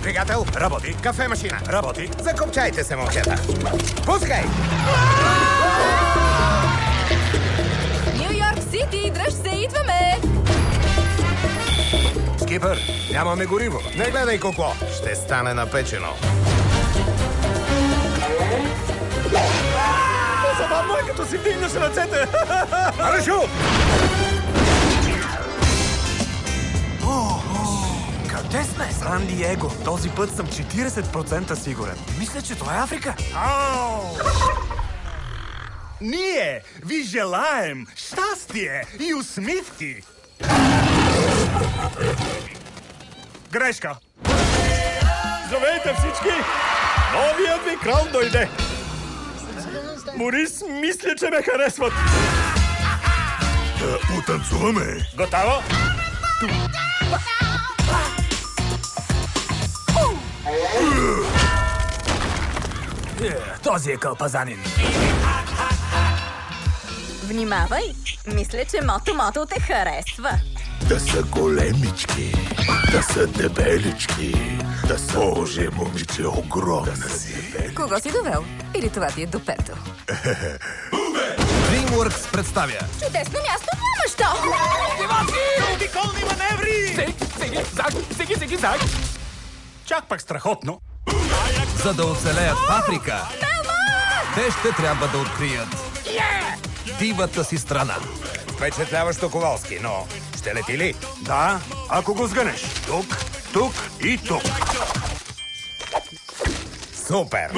Двигател? Работи. Кафемашина? Работи. Закопчайте се, момчета. Пускай! Ню Йорк Сити, дръж се, идваме! Скипър, нямаме гориво. Не гледай, Коко. Ще стане напечено. Забавно е, като си вдигнеш ръцете. Парашут! Къде сме? Сан Диего. Този път съм 40% сигурен. Мисля, че това е Африка. Ние ви желаем щастие и усмивки! Грешка! Здравейте всички! Новият ви крал дойде! Морис, мисля, че ме харесват! Да потанцуваме! Готово? Този е кълпазанин. Внимавай! Мисля, че Мото те харесва. Да са големички, да са дебелички, да са... Боже, момиче, огромна си. Кого си довел? Или това ти е допето? DreamWorks представя Чудесно място няма що! Обиколни маневри! Сеги, зак! Чак пак страхотно! за да оцелеят в Африка. Те ще трябва да открият дивата си страна. Впечатляващо, Ковалски, но ще лети ли? Да, ако го сгънеш. Тук и тук. Супер!